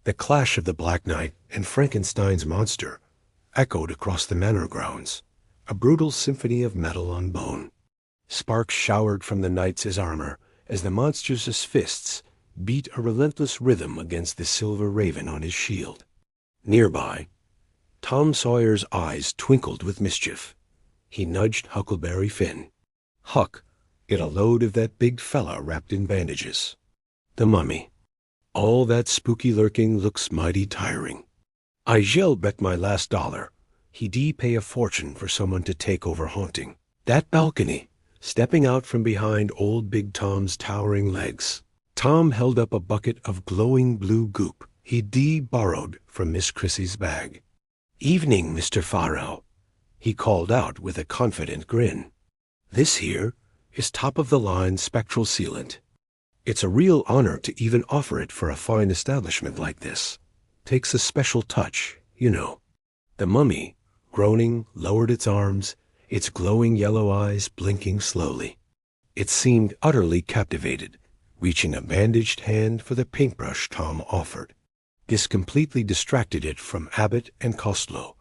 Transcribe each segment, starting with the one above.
The clash of the Black Knight and Frankenstein's monster echoed across the manor grounds, a brutal symphony of metal on bone. Sparks showered from the knight's armor as the monster's fists beat a relentless rhythm against the silver raven on his shield. Nearby, Tom Sawyer's eyes twinkled with mischief. He nudged Huckleberry Finn. "Huck, get a load of that big fella wrapped in bandages." "The mummy. All that spooky lurking looks mighty tiring. I shall bet my last dollar he'd pay a fortune for someone to take over haunting that balcony." Stepping out from behind old Big Tom's towering legs, Tom held up a bucket of glowing blue goop he'd borrowed from Miss Chrissy's bag. "Evening, Mr. Farrell," he called out with a confident grin. "This here is top-of-the-line spectral sealant. It's a real honor to even offer it for a fine establishment like this. Takes a special touch, you know." The mummy, groaning, lowered its arms, its glowing yellow eyes blinking slowly. It seemed utterly captivated, reaching a bandaged hand for the paintbrush Tom offered. This completely distracted it from Abbott and Costello,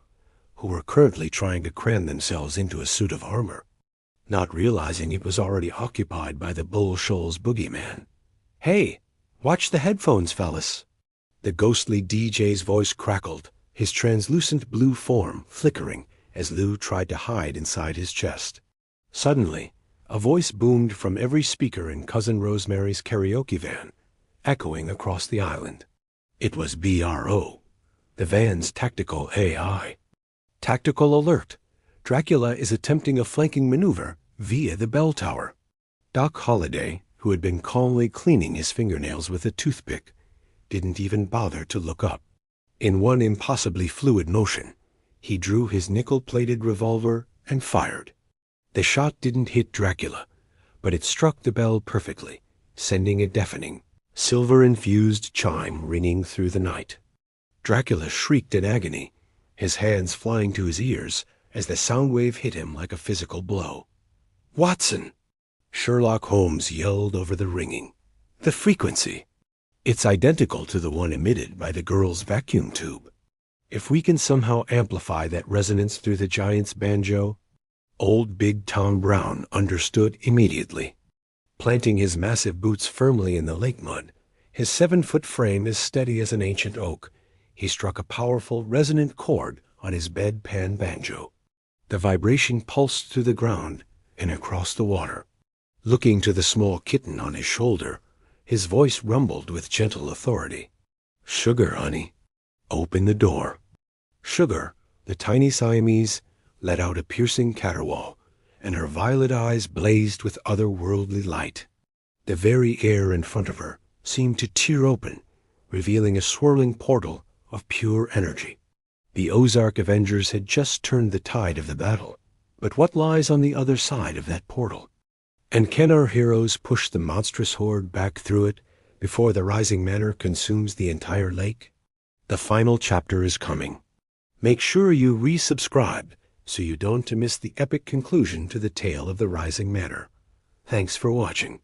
who were currently trying to cram themselves into a suit of armor, not realizing it was already occupied by the Bull Shoals boogeyman. "Hey, watch the headphones, fellas." The ghostly DJ's voice crackled, his translucent blue form flickering as Lou tried to hide inside his chest. Suddenly, a voice boomed from every speaker in Cousin Rosemary's karaoke van, echoing across the island. It was BRO, the van's tactical AI. "Tactical alert. Dracula is attempting a flanking maneuver via the bell tower." Doc Holliday, who had been calmly cleaning his fingernails with a toothpick, didn't even bother to look up. In one impossibly fluid motion, he drew his nickel-plated revolver and fired. The shot didn't hit Dracula, but it struck the bell perfectly, sending a deafening, silver-infused chime ringing through the night. Dracula shrieked in agony, his hands flying to his ears as the sound wave hit him like a physical blow. "Watson!" Sherlock Holmes yelled over the ringing. "The frequency! It's identical to the one emitted by the girl's vacuum tube. If we can somehow amplify that resonance through the giant's banjo..." Old Big Tom Brown understood immediately. Planting his massive boots firmly in the lake mud, his 7-foot frame as steady as an ancient oak, he struck a powerful, resonant chord on his bedpan banjo. The vibration pulsed through the ground and across the water. Looking to the small kitten on his shoulder, his voice rumbled with gentle authority. "Sugar, honey, open the door." Sugar, the tiny Siamese, let out a piercing caterwaul, and her violet eyes blazed with otherworldly light. The very air in front of her seemed to tear open, revealing a swirling portal of pure energy. The Ozark Avengers had just turned the tide of the battle, but what lies on the other side of that portal? And can our heroes push the monstrous horde back through it before the rising manor consumes the entire lake? The final chapter is coming. Make sure you resubscribe so you don't miss the epic conclusion to the tale of the rising manor. Thanks for watching.